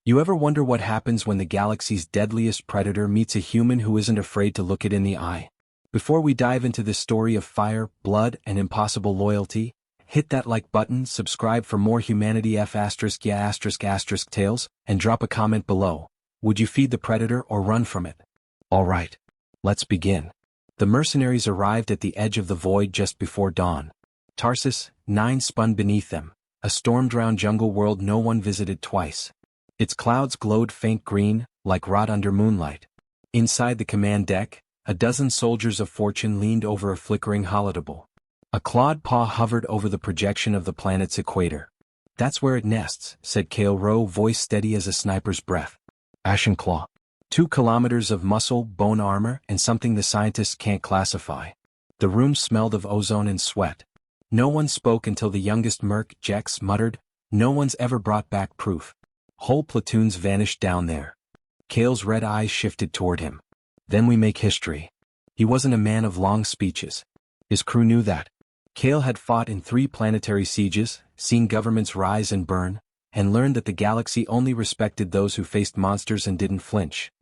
You ever wonder what happens when the galaxy's deadliest predator meets a human who isn't afraid to look it in the eye? Before we dive into this story of fire, blood, and impossible loyalty, hit that like button, subscribe for more humanity tales, and drop a comment below. Would you feed the predator or run from it? Alright, let's begin. The mercenaries arrived at the edge of the void just before dawn. Tarsus, 9 spun beneath them, a storm-drowned jungle world no one visited twice. Its clouds glowed faint green, like rot under moonlight. Inside the command deck, a dozen soldiers of fortune leaned over a flickering holodeck. A clawed paw hovered over the projection of the planet's equator. "That's where it nests," said Kale Rowe, voice steady as a sniper's breath. Ashen claw. 2 kilometers of muscle, bone armor, and something the scientists can't classify. The room smelled of ozone and sweat. No one spoke until the youngest merc, Jex, muttered, "No one's ever brought back proof." Whole platoons vanished down there. Kale's red eyes shifted toward him. "Then we make history." He wasn't a man of long speeches. His crew knew that. Kale had fought in 3 planetary sieges, seen governments rise and burn, and learned that the galaxy only respected those who faced monsters and didn't flinch.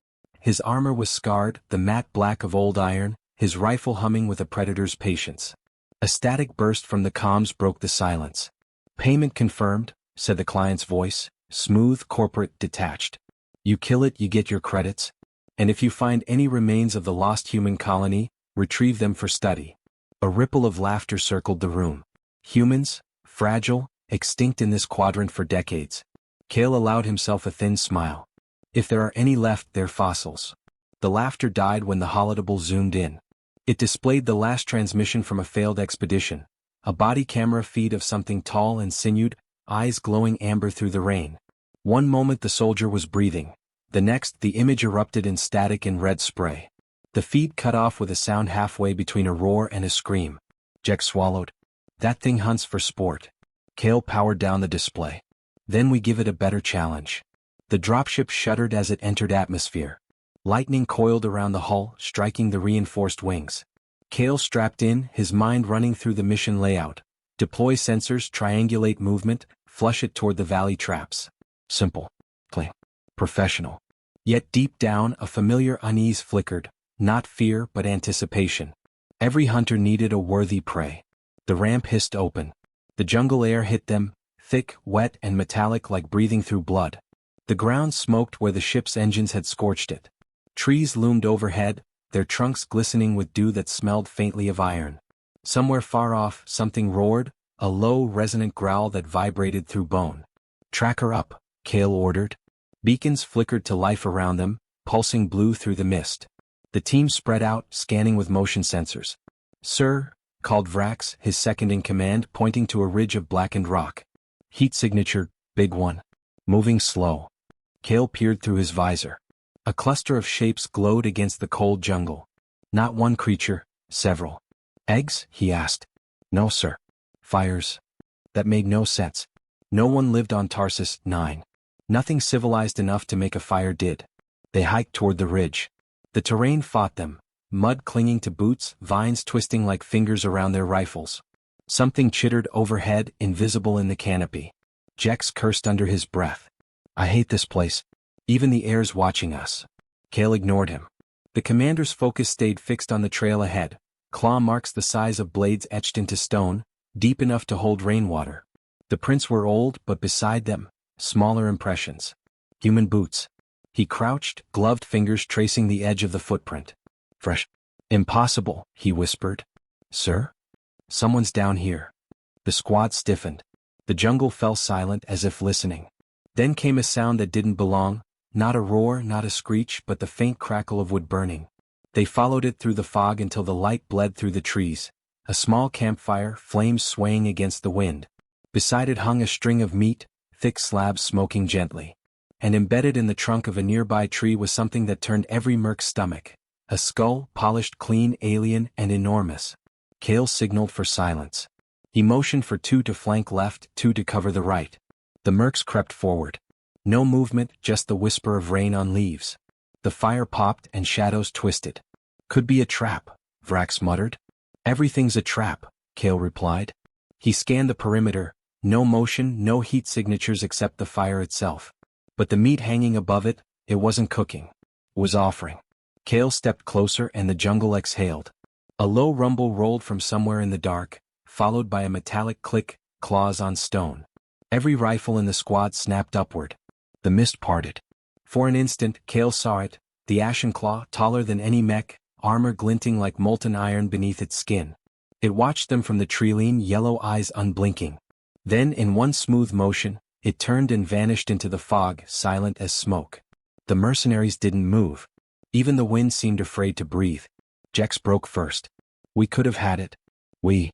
His armor was scarred, the matte black of old iron, his rifle humming with a predator's patience. A static burst from the comms broke the silence. "Payment confirmed," said the client's voice, smooth, corporate, detached. "You kill it, you get your credits. And if you find any remains of the lost human colony, retrieve them for study." A ripple of laughter circled the room. Humans, fragile, extinct in this quadrant for decades. Kale allowed himself a thin smile. If there are any left, they're fossils. The laughter died when the holodeck zoomed in. It displayed the last transmission from a failed expedition, a body camera feed of something tall and sinewed, eyes glowing amber through the rain. One moment the soldier was breathing. The next, the image erupted in static and red spray. The feed cut off with a sound halfway between a roar and a scream. Jex swallowed. "That thing hunts for sport." Kale powered down the display. "Then we give it a better challenge." The dropship shuddered as it entered atmosphere. Lightning coiled around the hull, striking the reinforced wings. Kale strapped in, his mind running through the mission layout. Deploy sensors, triangulate movement, flush it toward the valley traps. Simple. Clean. Professional. Yet deep down, a familiar unease flickered, not fear but anticipation. Every hunter needed a worthy prey. The ramp hissed open. The jungle air hit them, thick, wet, and metallic like breathing through blood. The ground smoked where the ship's engines had scorched it. Trees loomed overhead, their trunks glistening with dew that smelled faintly of iron. Somewhere far off, something roared, a low, resonant growl that vibrated through bone. "Track her up," Kale ordered. Beacons flickered to life around them, pulsing blue through the mist. The team spread out, scanning with motion sensors. "Sir," called Vrax, his second in command, pointing to a ridge of blackened rock. "Heat signature, big one. Moving slow." Kale peered through his visor. A cluster of shapes glowed against the cold jungle. Not one creature, several. "Eggs?" he asked. "No, sir. Fires." That made no sense. No one lived on Tarsus, 9. Nothing civilized enough to make a fire did. They hiked toward the ridge. The terrain fought them, mud clinging to boots, vines twisting like fingers around their rifles. Something chittered overhead, invisible in the canopy. Jex cursed under his breath. "I hate this place. Even the air's watching us." Kale ignored him. The commander's focus stayed fixed on the trail ahead, claw marks the size of blades etched into stone, deep enough to hold rainwater. The prints were old, but beside them, smaller impressions. Human boots. He crouched, gloved fingers tracing the edge of the footprint. "Fresh." "Impossible," he whispered. "Sir? Someone's down here." The squad stiffened. The jungle fell silent as if listening. Then came a sound that didn't belong, not a roar, not a screech, but the faint crackle of wood burning. They followed it through the fog until the light bled through the trees. A small campfire, flames swaying against the wind. Beside it hung a string of meat, thick slabs smoking gently. And embedded in the trunk of a nearby tree was something that turned every merc's stomach. A skull, polished clean, alien, and enormous. Kale signaled for silence. He motioned for 2 to flank left, 2 to cover the right. The mercs crept forward. No movement, just the whisper of rain on leaves. The fire popped and shadows twisted. "Could be a trap," Vrax muttered. "Everything's a trap," Kale replied. He scanned the perimeter. No motion, no heat signatures except the fire itself. But the meat hanging above it, it wasn't cooking. It was offering. Kale stepped closer and the jungle exhaled. A low rumble rolled from somewhere in the dark, followed by a metallic click, claws on stone. Every rifle in the squad snapped upward. The mist parted. For an instant, Kale saw it, the ashen claw, taller than any mech, armor glinting like molten iron beneath its skin. It watched them from the tree-lean, yellow eyes unblinking. Then, in one smooth motion, it turned and vanished into the fog, silent as smoke. The mercenaries didn't move. Even the wind seemed afraid to breathe. Jex broke first. We could have had it. We.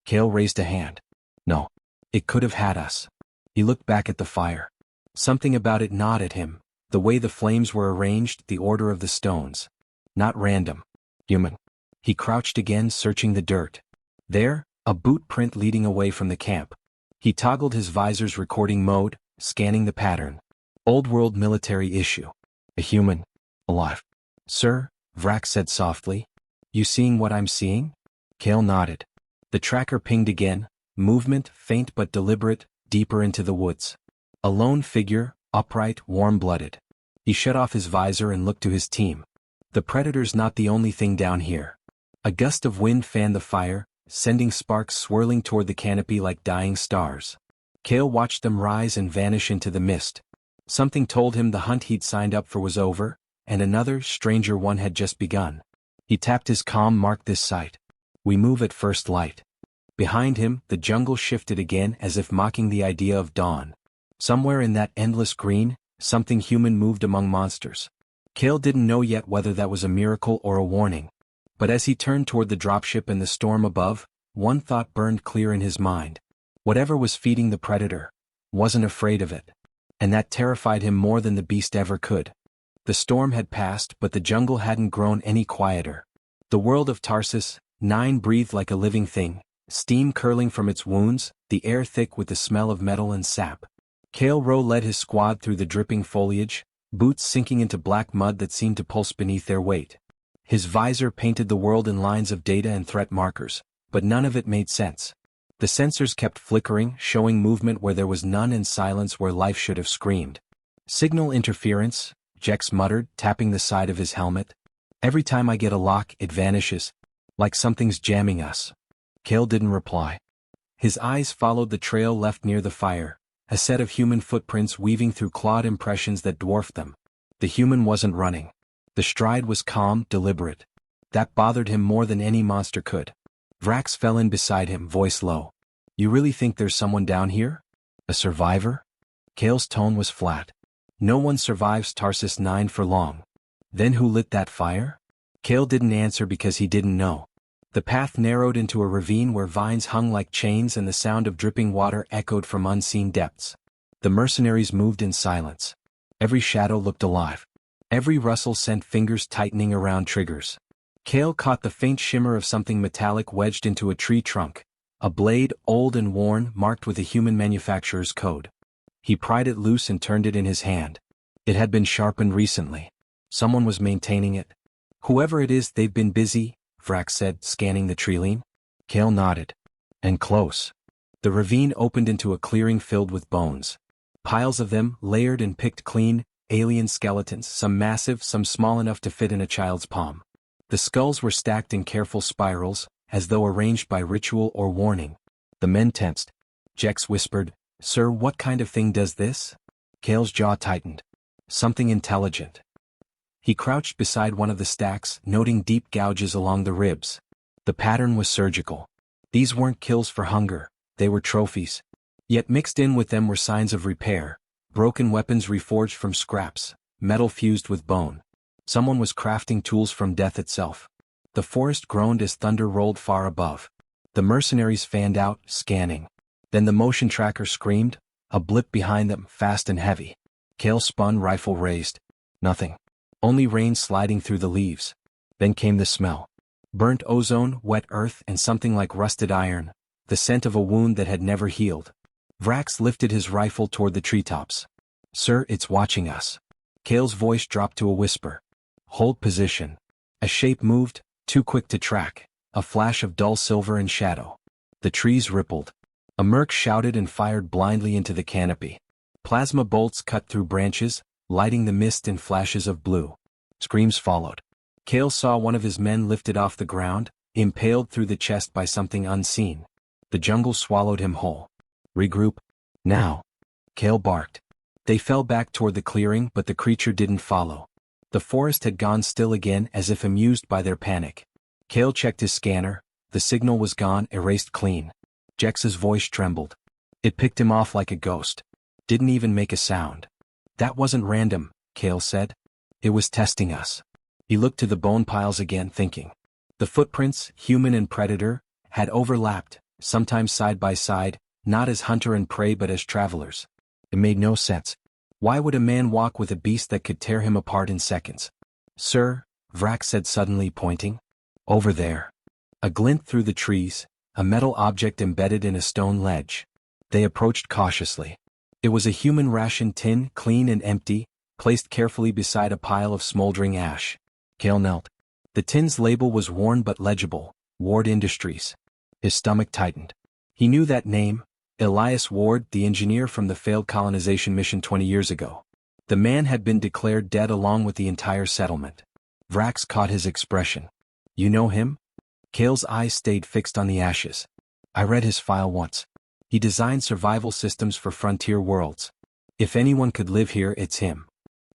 Kale raised a hand. No. It could have had us. He looked back at the fire. Something about it gnawed at him, the way the flames were arranged, the order of the stones. Not random. Human. He crouched again, searching the dirt. There, a boot print leading away from the camp. He toggled his visor's recording mode, scanning the pattern. Old world military issue. A human. Alive. Sir, Vrax said softly. You seeing what I'm seeing? Kale nodded. The tracker pinged again, movement, faint but deliberate, deeper into the woods. A lone figure, upright, warm-blooded. He shut off his visor and looked to his team. The predator's not the only thing down here. A gust of wind fanned the fire, sending sparks swirling toward the canopy like dying stars. Kale watched them rise and vanish into the mist. Something told him the hunt he'd signed up for was over, and another, stranger one had just begun. He tapped his comm, marked this site. We move at first light. Behind him, the jungle shifted again as if mocking the idea of dawn. Somewhere in that endless green, something human moved among monsters. Kale didn't know yet whether that was a miracle or a warning. But as he turned toward the dropship and the storm above, one thought burned clear in his mind. Whatever was feeding the predator wasn't afraid of it. And that terrified him more than the beast ever could. The storm had passed, but the jungle hadn't grown any quieter. The world of Tarsus, 9 breathed like a living thing, steam curling from its wounds, the air thick with the smell of metal and sap. Kale Rowe led his squad through the dripping foliage, boots sinking into black mud that seemed to pulse beneath their weight. His visor painted the world in lines of data and threat markers, but none of it made sense. The sensors kept flickering, showing movement where there was none and silence where life should have screamed. Signal interference, Jex muttered, tapping the side of his helmet. Every time I get a lock, it vanishes. Like something's jamming us. Kale didn't reply. His eyes followed the trail left near the fire, a set of human footprints weaving through clawed impressions that dwarfed them. The human wasn't running. The stride was calm, deliberate. That bothered him more than any monster could. Vrax fell in beside him, voice low. You really think there's someone down here? A survivor? Kale's tone was flat. No one survives Tarsus 9 for long. Then who lit that fire? Kale didn't answer because he didn't know. The path narrowed into a ravine where vines hung like chains and the sound of dripping water echoed from unseen depths. The mercenaries moved in silence. Every shadow looked alive. Every rustle sent fingers tightening around triggers. Kale caught the faint shimmer of something metallic wedged into a tree trunk. A blade, old and worn, marked with a human manufacturer's code. He pried it loose and turned it in his hand. It had been sharpened recently. Someone was maintaining it. Whoever it is, they've been busy, Vrax said, scanning the tree-line. Kale nodded. And close. The ravine opened into a clearing filled with bones. Piles of them, layered and picked clean, alien skeletons, some massive, some small enough to fit in a child's palm. The skulls were stacked in careful spirals, as though arranged by ritual or warning. The men tensed. Jex whispered, Sir, what kind of thing does this? Kale's jaw tightened. Something intelligent. He crouched beside one of the stacks, noting deep gouges along the ribs. The pattern was surgical. These weren't kills for hunger, they were trophies. Yet mixed in with them were signs of repair, broken weapons reforged from scraps, metal fused with bone. Someone was crafting tools from death itself. The forest groaned as thunder rolled far above. The mercenaries fanned out, scanning. Then the motion tracker screamed, a blip behind them, fast and heavy. Kale spun, rifle raised. Nothing. Only rain sliding through the leaves. Then came the smell. Burnt ozone, wet earth, and something like rusted iron, the scent of a wound that had never healed. Vrax lifted his rifle toward the treetops. Sir, it's watching us. Kale's voice dropped to a whisper. Hold position. A shape moved, too quick to track, a flash of dull silver and shadow. The trees rippled. A merc shouted and fired blindly into the canopy. Plasma bolts cut through branches, lighting the mist in flashes of blue. Screams followed. Cale saw one of his men lifted off the ground, impaled through the chest by something unseen. The jungle swallowed him whole. Regroup. Now. Cale barked. They fell back toward the clearing, but the creature didn't follow. The forest had gone still again, as if amused by their panic. Cale checked his scanner. The signal was gone, erased clean. Jex's voice trembled. It picked him off like a ghost. Didn't even make a sound. That wasn't random, Cale said. It was testing us. He looked to the bone piles again, thinking. The footprints, human and predator, had overlapped, sometimes side by side, not as hunter and prey but as travelers. It made no sense. Why would a man walk with a beast that could tear him apart in seconds? Sir, Vrax said suddenly, pointing. Over there. A glint through the trees, a metal object embedded in a stone ledge. They approached cautiously. It was a human ration tin, clean and empty, placed carefully beside a pile of smoldering ash. Cale knelt. The tin's label was worn but legible, Ward Industries. His stomach tightened. He knew that name, Elias Ward, the engineer from the failed colonization mission 20 years ago. The man had been declared dead along with the entire settlement. Vrax caught his expression. You know him? Cale's eyes stayed fixed on the ashes. I read his file once. He designed survival systems for frontier worlds. If anyone could live here, it's him.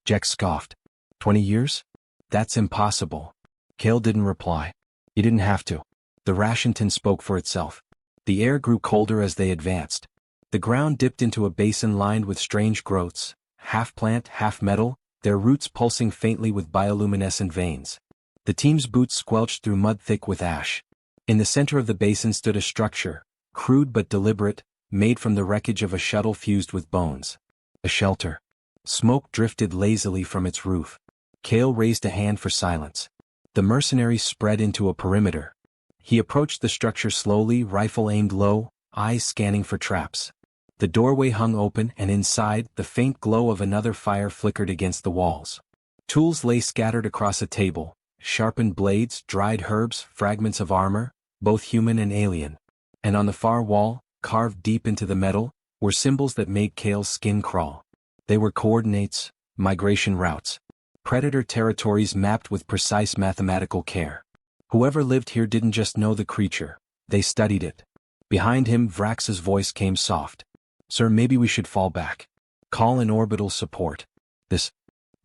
Jex scoffed. 20 years? That's impossible. Cale didn't reply. He didn't have to. The ration tin spoke for itself. The air grew colder as they advanced. The ground dipped into a basin lined with strange growths, half plant, half metal, their roots pulsing faintly with bioluminescent veins. The team's boots squelched through mud thick with ash. In the center of the basin stood a structure, crude but deliberate, made from the wreckage of a shuttle fused with bones. A shelter. Smoke drifted lazily from its roof. Cale raised a hand for silence. The mercenaries spread into a perimeter. He approached the structure slowly, rifle aimed low, eyes scanning for traps. The doorway hung open, and inside, the faint glow of another fire flickered against the walls. Tools lay scattered across a table, sharpened blades, dried herbs, fragments of armor, both human and alien. And on the far wall, carved deep into the metal, were symbols that made Cale's skin crawl. They were coordinates, migration routes. Predator territories mapped with precise mathematical care. Whoever lived here didn't just know the creature, they studied it. Behind him, Vrax's voice came soft. Sir, maybe we should fall back. Call in orbital support. This.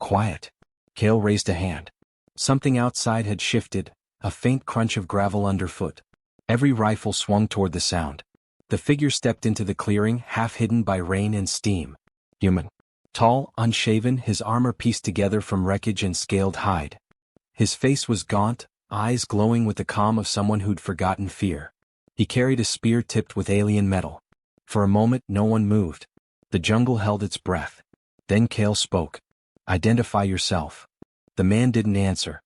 Quiet. Cale raised a hand. Something outside had shifted, a faint crunch of gravel underfoot. Every rifle swung toward the sound. The figure stepped into the clearing, half hidden by rain and steam. Human. Tall, unshaven, his armor pieced together from wreckage and scaled hide. His face was gaunt, eyes glowing with the calm of someone who'd forgotten fear. He carried a spear tipped with alien metal. For a moment, no one moved. The jungle held its breath. Then Cale spoke. Identify yourself. The man didn't answer.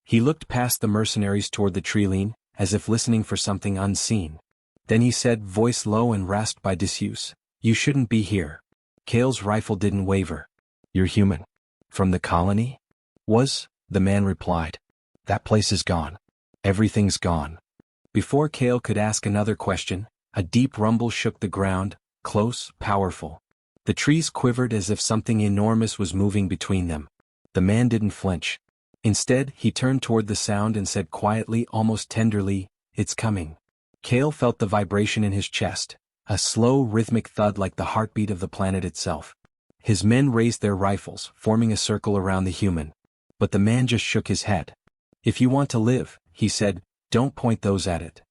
He looked past the mercenaries toward the treeline, as if listening for something unseen. Then he said, voice low and rasped by disuse, You shouldn't be here. Cale's rifle didn't waver. You're human. From the colony? The man replied. That place is gone. Everything's gone. Before Cale could ask another question, a deep rumble shook the ground, close, powerful. The trees quivered as if something enormous was moving between them. The man didn't flinch. Instead, he turned toward the sound and said quietly, almost tenderly, It's coming. Cale felt the vibration in his chest, a slow, rhythmic thud like the heartbeat of the planet itself. His men raised their rifles, forming a circle around the human. But the man just shook his head. If you want to live, he said, don't point those at it.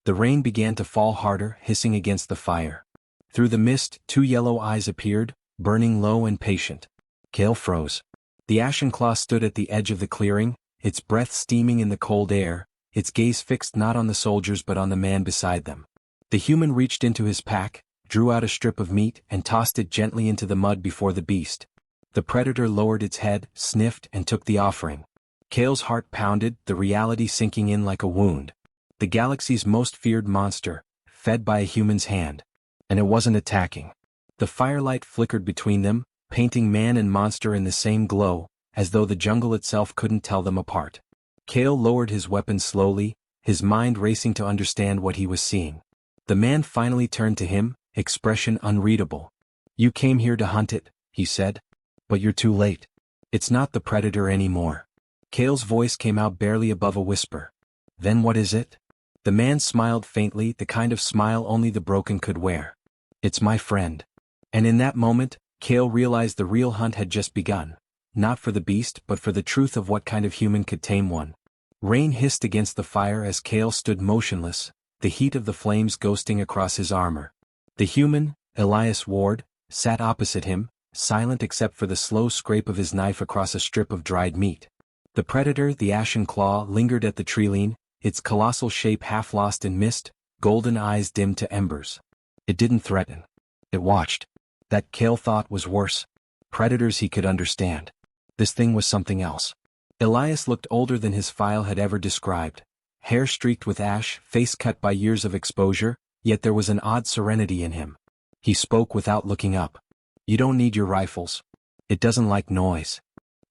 The rain began to fall harder, hissing against the fire. Through the mist, two yellow eyes appeared, burning low and patient. Cale froze. The ashen claw stood at the edge of the clearing, its breath steaming in the cold air, its gaze fixed not on the soldiers but on the man beside them. The human reached into his pack, drew out a strip of meat and tossed it gently into the mud before the beast. The predator lowered its head, sniffed, and took the offering. Cale's heart pounded, the reality sinking in like a wound. The galaxy's most feared monster, fed by a human's hand. And it wasn't attacking. The firelight flickered between them, painting man and monster in the same glow, as though the jungle itself couldn't tell them apart. Cale lowered his weapon slowly, his mind racing to understand what he was seeing. The man finally turned to him, expression unreadable. You came here to hunt it, he said. But you're too late. It's not the predator anymore. Kale's voice came out barely above a whisper. Then what is it? The man smiled faintly, the kind of smile only the broken could wear. It's my friend. And in that moment, Kale realized the real hunt had just begun. Not for the beast, but for the truth of what kind of human could tame one. Rain hissed against the fire as Kale stood motionless, the heat of the flames ghosting across his armor. The human, Elias Ward, sat opposite him, silent except for the slow scrape of his knife across a strip of dried meat. The predator, the ashen claw, lingered at the treeline, its colossal shape half lost in mist, golden eyes dimmed to embers. It didn't threaten. It watched. That, Kale thought, was worse. Predators he could understand. This thing was something else. Elias looked older than his file had ever described. Hair streaked with ash, face cut by years of exposure, yet there was an odd serenity in him. He spoke without looking up. You don't need your rifles. It doesn't like noise.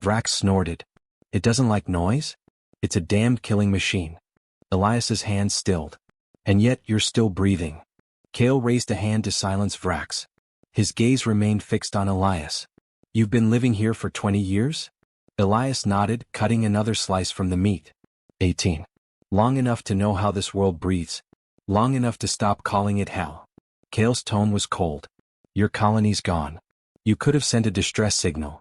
Vrax snorted. It doesn't like noise? It's a damned killing machine. Elias's hand stilled. And yet you're still breathing. Kale raised a hand to silence Vrax. His gaze remained fixed on Elias. You've been living here for 20 years? Elias nodded, cutting another slice from the meat. 18. Long enough to know how this world breathes. Long enough to stop calling it hell. Kale's tone was cold. Your colony's gone. You could have sent a distress signal.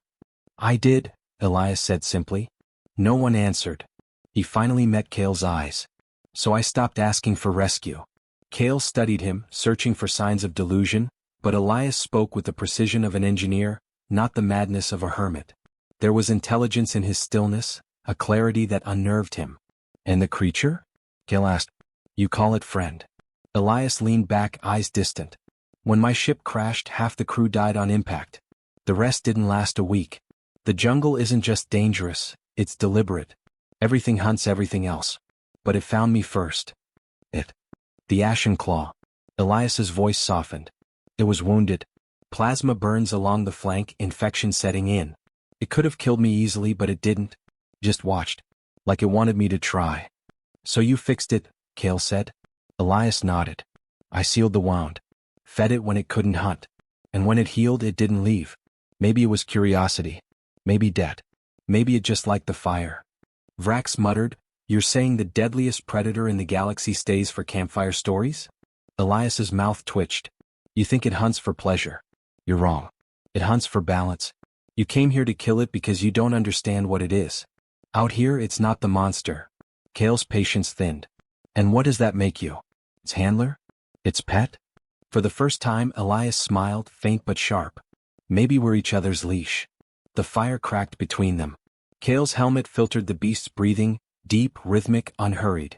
I did, Elias said simply. No one answered. He finally met Kale's eyes. So I stopped asking for rescue. Kale studied him, searching for signs of delusion, but Elias spoke with the precision of an engineer, not the madness of a hermit. There was intelligence in his stillness, a clarity that unnerved him. And the creature? Kale asked. You call it friend. Elias leaned back, eyes distant. When my ship crashed, half the crew died on impact. The rest didn't last a week. The jungle isn't just dangerous, it's deliberate. Everything hunts everything else. But it found me first. It. The ashen claw. Elias's voice softened. It was wounded. Plasma burns along the flank, infection setting in. It could have killed me easily, but it didn't. Just watched. Like it wanted me to try. So you fixed it, Kale said. Elias nodded. I sealed the wound. Fed it when it couldn't hunt. And when it healed, it didn't leave. Maybe it was curiosity. Maybe debt. Maybe it just liked the fire. Vrax muttered, You're saying the deadliest predator in the galaxy stays for campfire stories? Elias's mouth twitched. You think it hunts for pleasure. You're wrong. It hunts for balance. You came here to kill it because you don't understand what it is. Out here, it's not the monster. Kale's patience thinned. And what does that make you? Its handler? Its pet? For the first time, Elias smiled, faint but sharp. Maybe we're each other's leash. The fire cracked between them. Kale's helmet filtered the beast's breathing, deep, rhythmic, unhurried.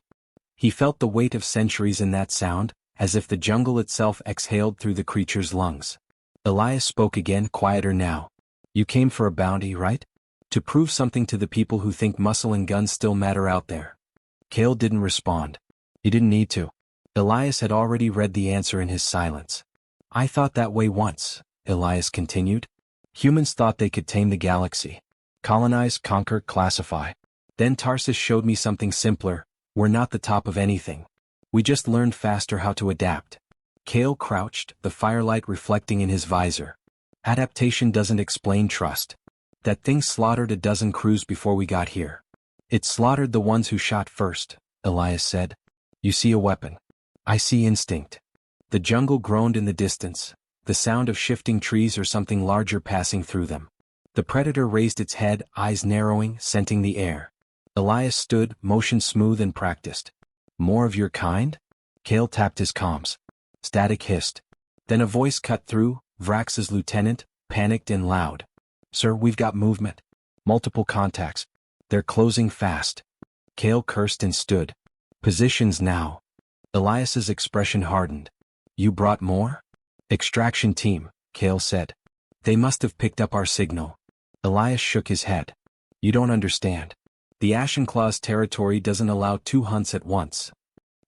He felt the weight of centuries in that sound, as if the jungle itself exhaled through the creature's lungs. Elias spoke again, quieter now. You came for a bounty, right? To prove something to the people who think muscle and guns still matter out there. Kale didn't respond. He didn't need to. Elias had already read the answer in his silence. I thought that way once, Elias continued. Humans thought they could tame the galaxy. Colonize, conquer, classify. Then Tarsus showed me something simpler. We're not the top of anything. We just learned faster how to adapt. Kale crouched, the firelight reflecting in his visor. Adaptation doesn't explain trust. That thing slaughtered a dozen crews before we got here. It slaughtered the ones who shot first, Elias said. You see a weapon. I see instinct. The jungle groaned in the distance, the sound of shifting trees or something larger passing through them. The predator raised its head, eyes narrowing, scenting the air. Elias stood, motion smooth and practiced. More of your kind? Kale tapped his comms. Static hissed. Then a voice cut through, Vrax's lieutenant, panicked and loud. Sir, we've got movement. Multiple contacts. They're closing fast. Kale cursed and stood. Positions now. Elias's expression hardened. You brought more? Extraction team, Kale said. They must have picked up our signal. Elias shook his head. You don't understand. The Ashenclaw's territory doesn't allow two hunts at once.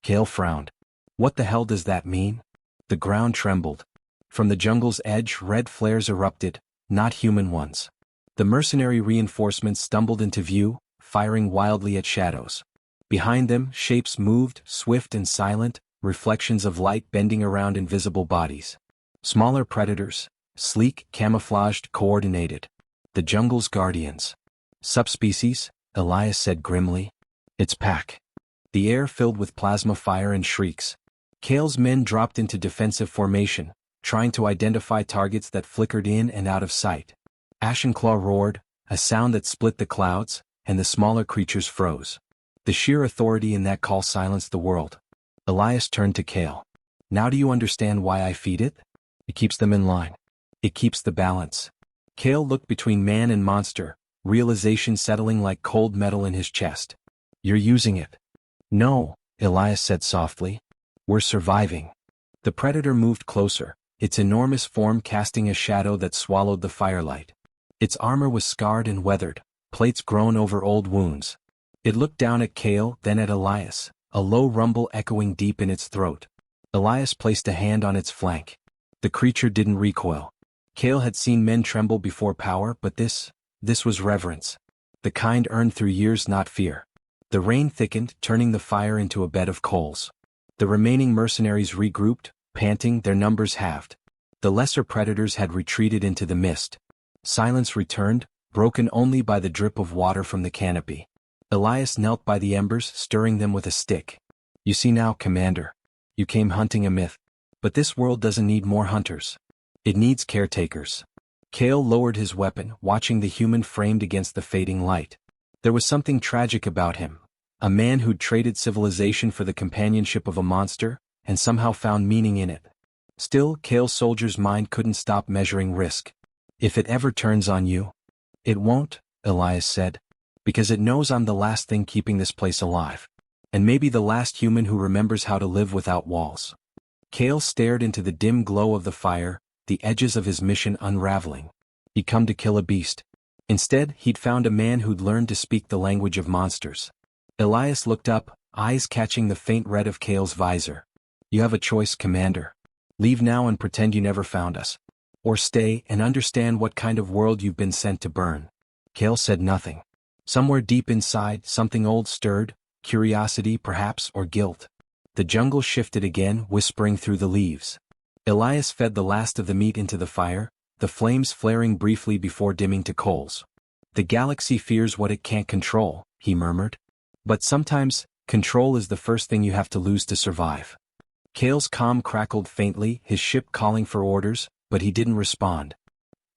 Kale frowned. What the hell does that mean? The ground trembled. From the jungle's edge, red flares erupted, not human ones. The mercenary reinforcements stumbled into view, firing wildly at shadows. Behind them, shapes moved, swift and silent, reflections of light bending around invisible bodies. Smaller predators, Sleek, camouflaged, coordinated. The jungle's guardians. Subspecies, Elias said grimly. It's pack. The air filled with plasma fire and shrieks. Kale's men dropped into defensive formation, trying to identify targets that flickered in and out of sight. Ashenclaw roared, a sound that split the clouds, and the smaller creatures froze. The sheer authority in that call silenced the world. Elias turned to Kale. Now do you understand why I feed it? It keeps them in line. It keeps the balance. Kale looked between man and monster, realization settling like cold metal in his chest. You're using it. No, Elias said softly. We're surviving. The predator moved closer, its enormous form casting a shadow that swallowed the firelight. Its armor was scarred and weathered, plates grown over old wounds. It looked down at Kale, then at Elias, a low rumble echoing deep in its throat. Elias placed a hand on its flank. The creature didn't recoil. Kale had seen men tremble before power, but this was reverence. The kind earned through years, not fear. The rain thickened, turning the fire into a bed of coals. The remaining mercenaries regrouped, panting, their numbers halved. The lesser predators had retreated into the mist. Silence returned, broken only by the drip of water from the canopy. Elias knelt by the embers, stirring them with a stick. You see now, Commander. You came hunting a myth. But this world doesn't need more hunters. It needs caretakers. Kale lowered his weapon, watching the human framed against the fading light. There was something tragic about him. A man who'd traded civilization for the companionship of a monster, and somehow found meaning in it. Still, Kale's soldier's mind couldn't stop measuring risk. If it ever turns on you. It won't, Elias said. Because it knows I'm the last thing keeping this place alive. And maybe the last human who remembers how to live without walls. Kale stared into the dim glow of the fire, the edges of his mission unraveling. He'd come to kill a beast. Instead, he'd found a man who'd learned to speak the language of monsters. Elias looked up, eyes catching the faint red of Kale's visor. You have a choice, Commander. Leave now and pretend you never found us. Or stay and understand what kind of world you've been sent to burn. Kale said nothing. Somewhere deep inside, something old stirred, curiosity perhaps, or guilt. The jungle shifted again, whispering through the leaves. Elias fed the last of the meat into the fire, the flames flaring briefly before dimming to coals. The galaxy fears what it can't control, he murmured. But sometimes, control is the first thing you have to lose to survive. Kale's comm crackled faintly, his ship calling for orders, but he didn't respond.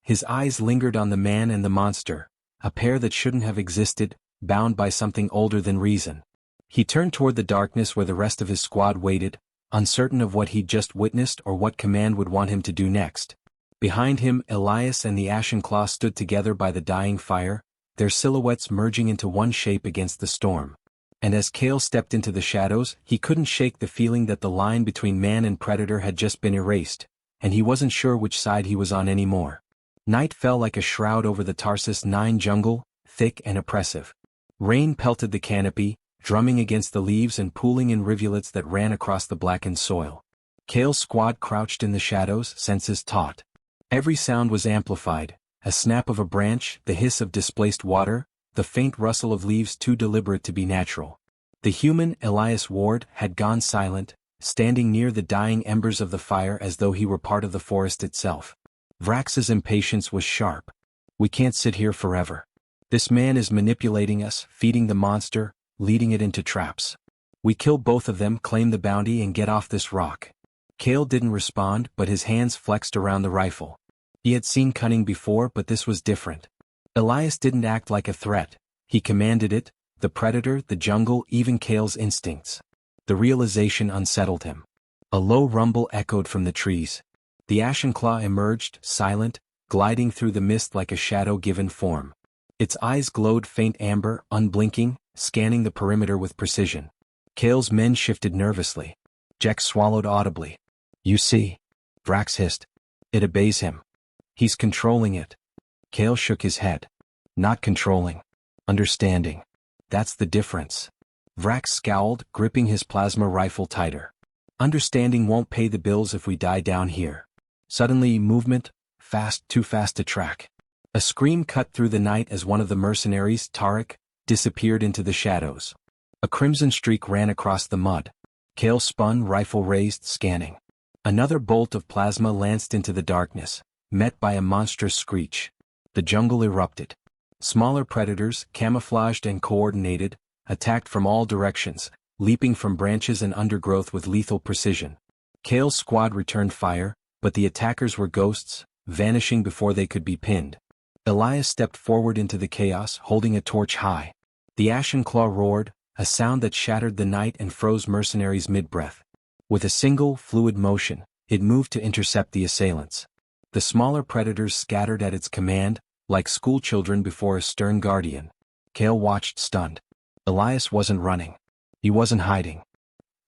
His eyes lingered on the man and the monster, a pair that shouldn't have existed, bound by something older than reason. He turned toward the darkness where the rest of his squad waited, uncertain of what he'd just witnessed or what command would want him to do next. Behind him, Elias and the Ashenclaw stood together by the dying fire, their silhouettes merging into one shape against the storm. And as Kale stepped into the shadows, he couldn't shake the feeling that the line between man and predator had just been erased, and he wasn't sure which side he was on anymore. Night fell like a shroud over the Tarsus 9 jungle, thick and oppressive. Rain pelted the canopy, drumming against the leaves and pooling in rivulets that ran across the blackened soil. Kale's squad crouched in the shadows, senses taut. Every sound was amplified, a snap of a branch, the hiss of displaced water, the faint rustle of leaves too deliberate to be natural. The human, Elias Ward, had gone silent, standing near the dying embers of the fire as though he were part of the forest itself. Vrax's impatience was sharp. We can't sit here forever. This man is manipulating us, feeding the monster, leading it into traps. We kill both of them, claim the bounty, and get off this rock. Kale didn't respond, but his hands flexed around the rifle. He had seen cunning before, but this was different. Elias didn't act like a threat. He commanded it, the predator, the jungle, even Kale's instincts. The realization unsettled him. A low rumble echoed from the trees. The Ashenclaw emerged, silent, gliding through the mist like a shadow given form. Its eyes glowed faint amber, unblinking, scanning the perimeter with precision. Kale's men shifted nervously. Jack swallowed audibly. You see? Vrax hissed. It obeys him. He's controlling it. Kale shook his head. Not controlling. Understanding. That's the difference. Vrax scowled, gripping his plasma rifle tighter. Understanding won't pay the bills if we die down here. Suddenly, movement, fast, too fast to track. A scream cut through the night as one of the mercenaries, Tarek, disappeared into the shadows. A crimson streak ran across the mud. Kale spun, rifle raised, scanning. Another bolt of plasma lanced into the darkness. met by a monstrous screech. The jungle erupted. Smaller predators, camouflaged and coordinated, attacked from all directions, leaping from branches and undergrowth with lethal precision. Kale's squad returned fire, but the attackers were ghosts, vanishing before they could be pinned. Elias stepped forward into the chaos, holding a torch high. The ashen claw roared, a sound that shattered the night and froze mercenaries mid-breath. With a single, fluid motion, it moved to intercept the assailants. The smaller predators scattered at its command, like schoolchildren before a stern guardian. Kale watched stunned. Elias wasn't running. He wasn't hiding.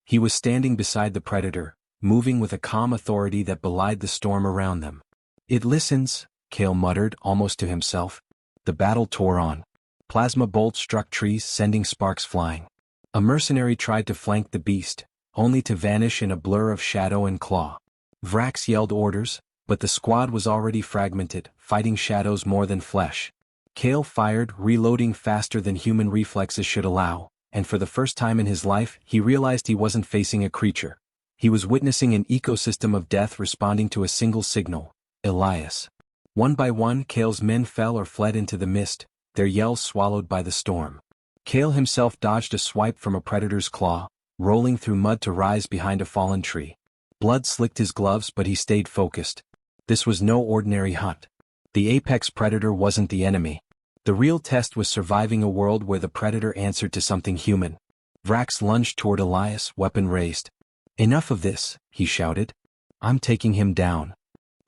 He was standing beside the predator, moving with a calm authority that belied the storm around them. "It listens," Kale muttered almost to himself. The battle tore on. Plasma bolts struck trees, sending sparks flying. A mercenary tried to flank the beast, only to vanish in a blur of shadow and claw. Vrax yelled orders, but the squad was already fragmented, fighting shadows more than flesh. Kale fired, reloading faster than human reflexes should allow, and for the first time in his life he realized he wasn't facing a creature. He was witnessing an ecosystem of death responding to a single signal: Elias. One by one Kale's men fell or fled into the mist, their yells swallowed by the storm. Kale himself dodged a swipe from a predator's claw, rolling through mud to rise behind a fallen tree. Blood slicked his gloves, but he stayed focused. This was no ordinary hunt. The apex predator wasn't the enemy. The real test was surviving a world where the predator answered to something human. Vrax lunged toward Elias, weapon raised. "Enough of this," he shouted. "I'm taking him down."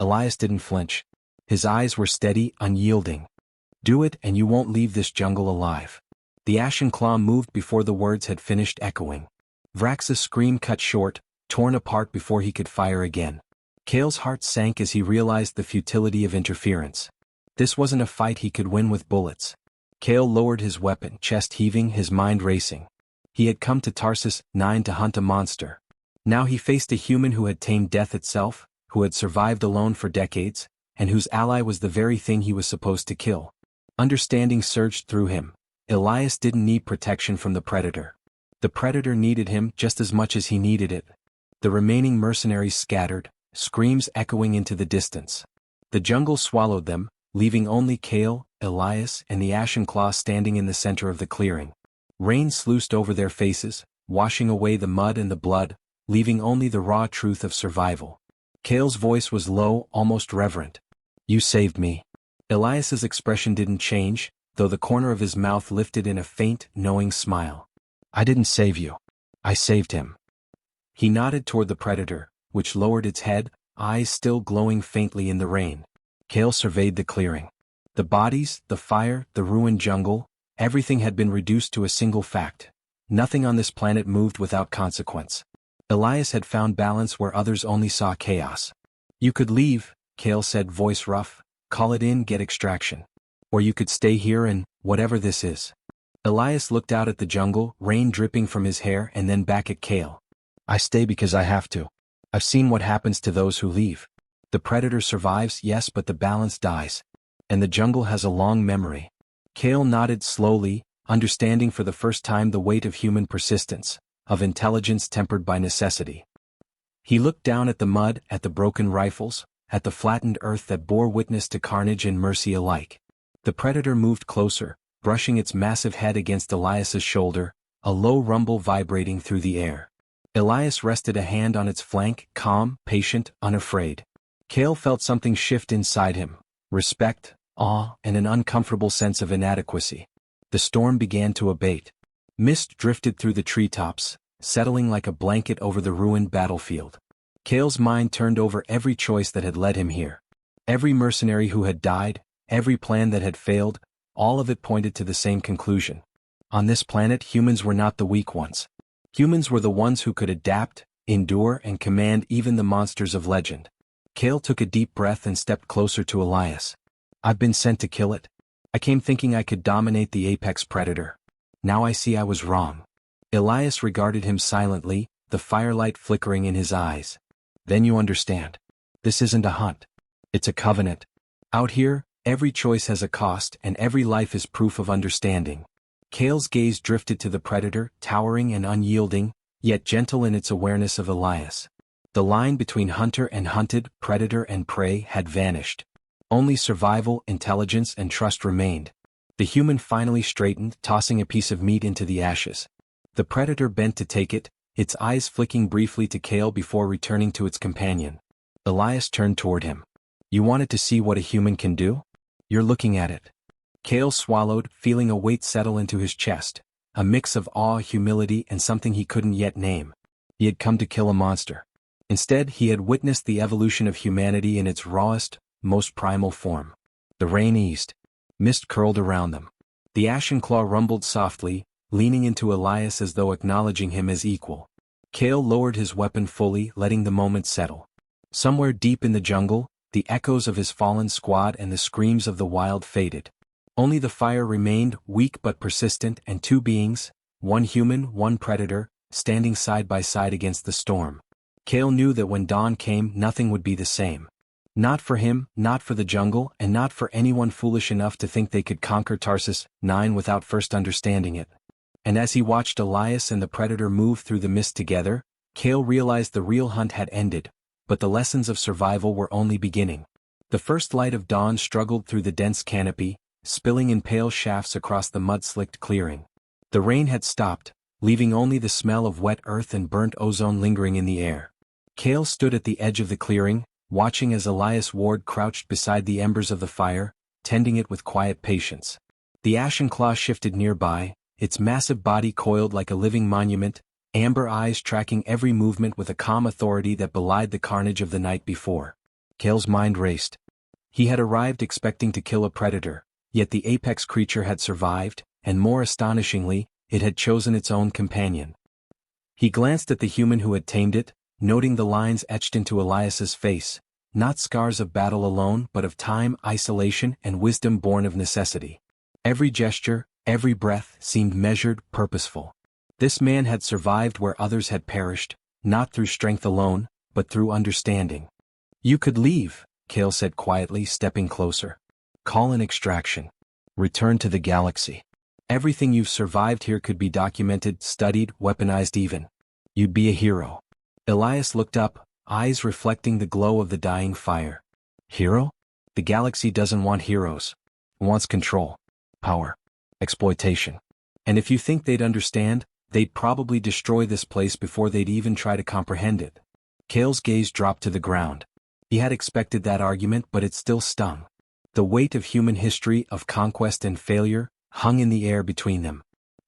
Elias didn't flinch. His eyes were steady, unyielding. "Do it and you won't leave this jungle alive." The ashen claw moved before the words had finished echoing. Vrax's scream cut short, torn apart before he could fire again. Kale's heart sank as he realized the futility of interference. This wasn't a fight he could win with bullets. Kale lowered his weapon, chest heaving, his mind racing. He had come to Tarsus 9 to hunt a monster. Now he faced a human who had tamed death itself, who had survived alone for decades, and whose ally was the very thing he was supposed to kill. Understanding surged through him. Elias didn't need protection from the predator. The predator needed him just as much as he needed it. The remaining mercenaries scattered, screams echoing into the distance. The jungle swallowed them, leaving only Kale, Elias, and the ashen claw standing in the center of the clearing. Rain sluiced over their faces, washing away the mud and the blood, leaving only the raw truth of survival. Kale's voice was low, almost reverent. "You saved me." Elias's expression didn't change, though the corner of his mouth lifted in a faint, knowing smile. "I didn't save you. I saved him." He nodded toward the predator, which lowered its head, eyes still glowing faintly in the rain. Kale surveyed the clearing. The bodies, the fire, the ruined jungle, everything had been reduced to a single fact. Nothing on this planet moved without consequence. Elias had found balance where others only saw chaos. "You could leave," Kale said, voice rough, "call it in, get extraction. Or you could stay here and, whatever this is." Elias looked out at the jungle, rain dripping from his hair, and then back at Kale. "I stay because I have to. I've seen what happens to those who leave. The predator survives, yes, but the balance dies. And the jungle has a long memory." Kale nodded slowly, understanding for the first time the weight of human persistence, of intelligence tempered by necessity. He looked down at the mud, at the broken rifles, at the flattened earth that bore witness to carnage and mercy alike. The predator moved closer, brushing its massive head against Elias's shoulder, a low rumble vibrating through the air. Elias rested a hand on its flank, calm, patient, unafraid. Kale felt something shift inside him: respect, awe, and an uncomfortable sense of inadequacy. The storm began to abate. Mist drifted through the treetops, settling like a blanket over the ruined battlefield. Kale's mind turned over every choice that had led him here. Every mercenary who had died, every plan that had failed, all of it pointed to the same conclusion. On this planet, humans were not the weak ones. Humans were the ones who could adapt, endure, and command even the monsters of legend. Kale took a deep breath and stepped closer to Elias. "I've been sent to kill it. I came thinking I could dominate the apex predator. Now I see I was wrong." Elias regarded him silently, the firelight flickering in his eyes. "Then you understand. This isn't a hunt. It's a covenant. Out here, every choice has a cost, and every life is proof of understanding." Kale's gaze drifted to the predator, towering and unyielding, yet gentle in its awareness of Elias. The line between hunter and hunted, predator and prey had vanished. Only survival, intelligence, and trust remained. The human finally straightened, tossing a piece of meat into the ashes. The predator bent to take it, its eyes flicking briefly to Cale before returning to its companion. Elias turned toward him. "You wanted to see what a human can do? You're looking at it." Cale swallowed, feeling a weight settle into his chest, a mix of awe, humility, and something he couldn't yet name. He had come to kill a monster. Instead, he had witnessed the evolution of humanity in its rawest, most primal form. The rain eased. Mist curled around them. The ashen claw rumbled softly, leaning into Elias as though acknowledging him as equal. Cale lowered his weapon fully, letting the moment settle. Somewhere deep in the jungle, the echoes of his fallen squad and the screams of the wild faded. Only the fire remained, weak but persistent, and two beings, one human, one predator, standing side by side against the storm. Cale knew that when dawn came, nothing would be the same. Not for him, not for the jungle, and not for anyone foolish enough to think they could conquer Tarsus 9 without first understanding it. And as he watched Elias and the predator move through the mist together, Cale realized the real hunt had ended, but the lessons of survival were only beginning. The first light of dawn struggled through the dense canopy, spilling in pale shafts across the mud-slicked clearing. The rain had stopped, leaving only the smell of wet earth and burnt ozone lingering in the air. Cale stood at the edge of the clearing, watching as Elias Ward crouched beside the embers of the fire, tending it with quiet patience. The ashen claw shifted nearby, its massive body coiled like a living monument, amber eyes tracking every movement with a calm authority that belied the carnage of the night before. Cale's mind raced. He had arrived expecting to kill a predator, yet the apex creature had survived, and more astonishingly, it had chosen its own companion. He glanced at the human who had tamed it, noting the lines etched into Elias's face, not scars of battle alone but of time, isolation, and wisdom born of necessity. Every gesture, every breath seemed measured, purposeful. This man had survived where others had perished, not through strength alone, but through understanding. "You could leave," Cale said quietly, stepping closer. "Call an extraction. Return to the galaxy. Everything you've survived here could be documented, studied, weaponized even. You'd be a hero." Elias looked up, eyes reflecting the glow of the dying fire. "Hero? The galaxy doesn't want heroes. It wants control, power, exploitation. And if you think they'd understand, they'd probably destroy this place before they'd even try to comprehend it." Cale's gaze dropped to the ground. He had expected that argument, but it still stung. The weight of human history, of conquest and failure, hung in the air between them.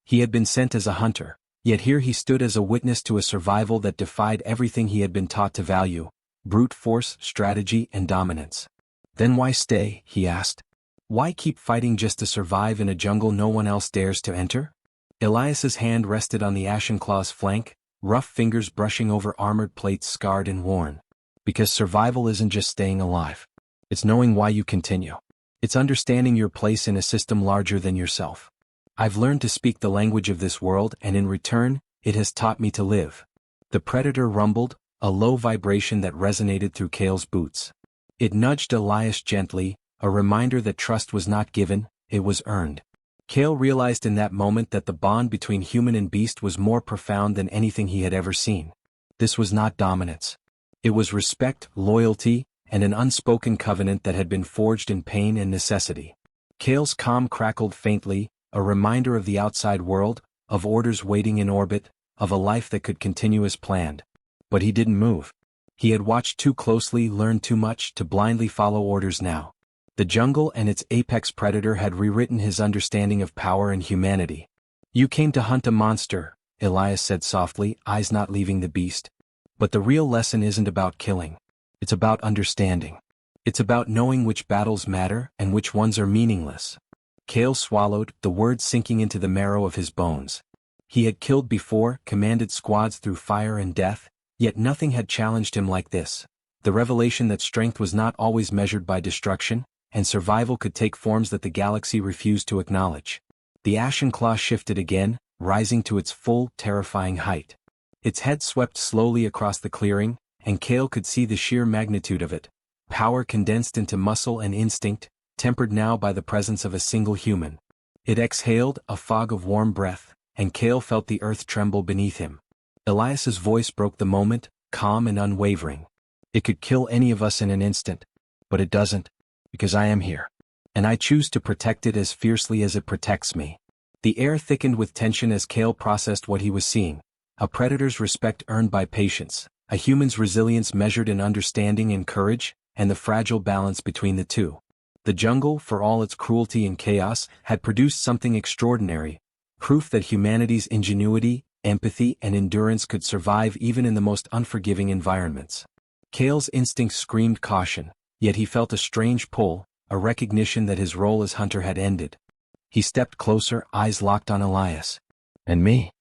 He had been sent as a hunter, yet here he stood as a witness to a survival that defied everything he had been taught to value: brute force, strategy, and dominance. "Then why stay?" he asked. "Why keep fighting just to survive in a jungle no one else dares to enter?" Elias's hand rested on the ashen claw's flank, rough fingers brushing over armored plates scarred and worn. "Because survival isn't just staying alive. It's knowing why you continue. It's understanding your place in a system larger than yourself. I've learned to speak the language of this world, and in return, it has taught me to live." The predator rumbled, a low vibration that resonated through Cale's boots. It nudged Elias gently, a reminder that trust was not given, it was earned. Cale realized in that moment that the bond between human and beast was more profound than anything he had ever seen. This was not dominance. It was respect, loyalty, and an unspoken covenant that had been forged in pain and necessity. Cale's calm crackled faintly, a reminder of the outside world, of orders waiting in orbit, of a life that could continue as planned. But he didn't move. He had watched too closely, learned too much, to blindly follow orders now. The jungle and its apex predator had rewritten his understanding of power and humanity. "You came to hunt a monster," Elias said softly, eyes not leaving the beast. "But the real lesson isn't about killing. It's about understanding. It's about knowing which battles matter and which ones are meaningless." Cale swallowed, the words sinking into the marrow of his bones. He had killed before, commanded squads through fire and death, yet nothing had challenged him like this. The revelation that strength was not always measured by destruction, and survival could take forms that the galaxy refused to acknowledge. The ashen claw shifted again, rising to its full, terrifying height. Its head swept slowly across the clearing, and Cale could see the sheer magnitude of it. Power condensed into muscle and instinct, tempered now by the presence of a single human. It exhaled, a fog of warm breath, and Cale felt the earth tremble beneath him. Elias's voice broke the moment, calm and unwavering. It could kill any of us in an instant, but it doesn't, because I am here. And I choose to protect it as fiercely as it protects me. The air thickened with tension as Kale processed what he was seeing. A predator's respect earned by patience, a human's resilience measured in understanding and courage, and the fragile balance between the two. The jungle, for all its cruelty and chaos, had produced something extraordinary, proof that humanity's ingenuity, empathy, and endurance could survive even in the most unforgiving environments. Kale's instincts screamed caution, yet he felt a strange pull, a recognition that his role as hunter had ended. He stepped closer, eyes locked on Elias. "And me?"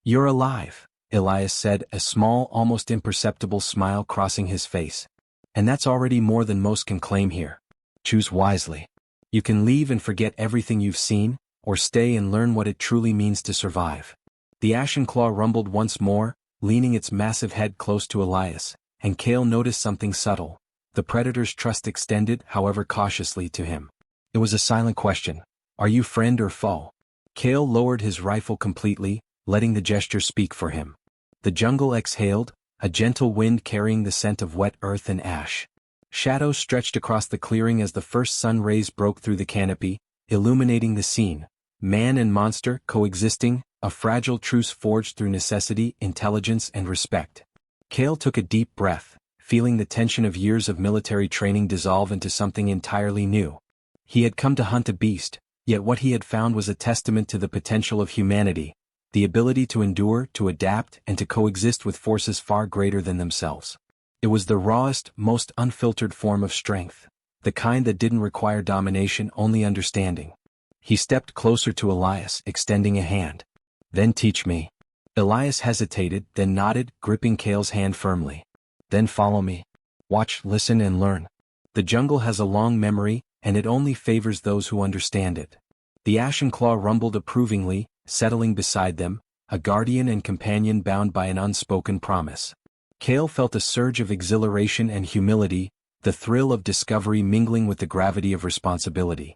"You're alive," Elias said, a small, almost imperceptible smile crossing his face. "And that's already more than most can claim here. Choose wisely. You can leave and forget everything you've seen, or stay and learn what it truly means to survive." The ashen claw rumbled once more, leaning its massive head close to Elias, and Kale noticed something subtle. The predator's trust extended, however cautiously, to him. It was a silent question. "Are you friend or foe?" Kale lowered his rifle completely, letting the gesture speak for him. The jungle exhaled, a gentle wind carrying the scent of wet earth and ash. Shadows stretched across the clearing as the first sun rays broke through the canopy, illuminating the scene. Man and monster coexisting, a fragile truce forged through necessity, intelligence, and respect. Kale took a deep breath, feeling the tension of years of military training dissolve into something entirely new. He had come to hunt a beast, yet what he had found was a testament to the potential of humanity, the ability to endure, to adapt, and to coexist with forces far greater than themselves. It was the rawest, most unfiltered form of strength, the kind that didn't require domination, only understanding. He stepped closer to Elias, extending a hand. "Then teach me." Elias hesitated, then nodded, gripping Kale's hand firmly. "Then follow me. Watch, listen, and learn. The jungle has a long memory, and it only favors those who understand it." The ashen claw rumbled approvingly, settling beside them, a guardian and companion bound by an unspoken promise. Kale felt a surge of exhilaration and humility, the thrill of discovery mingling with the gravity of responsibility.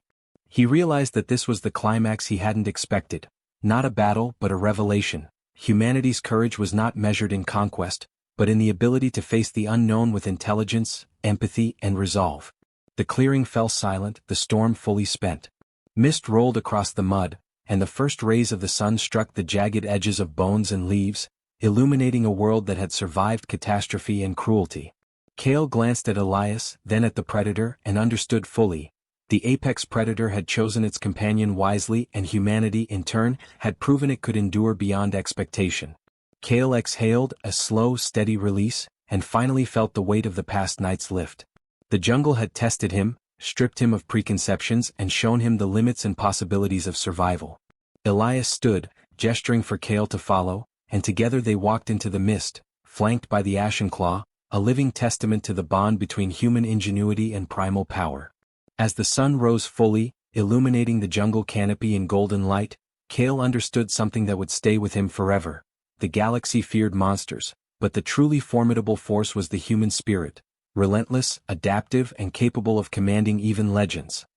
He realized that this was the climax he hadn't expected. Not a battle, but a revelation. Humanity's courage was not measured in conquest, but in the ability to face the unknown with intelligence, empathy, and resolve. The clearing fell silent, the storm fully spent. Mist rolled across the mud, and the first rays of the sun struck the jagged edges of bones and leaves, illuminating a world that had survived catastrophe and cruelty. Kale glanced at Elias, then at the predator, and understood fully. The apex predator had chosen its companion wisely, and humanity, in turn, had proven it could endure beyond expectation. Kale exhaled, a slow, steady release, and finally felt the weight of the past night's lift. The jungle had tested him, stripped him of preconceptions, and shown him the limits and possibilities of survival. Elias stood, gesturing for Kale to follow, and together they walked into the mist, flanked by the ashen claw, a living testament to the bond between human ingenuity and primal power. As the sun rose fully, illuminating the jungle canopy in golden light, Kale understood something that would stay with him forever. The galaxy feared monsters, but the truly formidable force was the human spirit, relentless, adaptive, and capable of commanding even legends.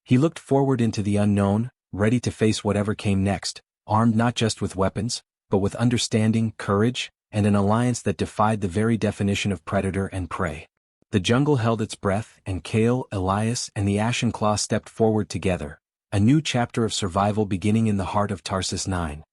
He looked forward into the unknown, ready to face whatever came next, armed not just with weapons, but with understanding, courage, and an alliance that defied the very definition of predator and prey. The jungle held its breath, and Kale, Elias, and the Ashen Claw stepped forward together, a new chapter of survival beginning in the heart of Tarsus 9.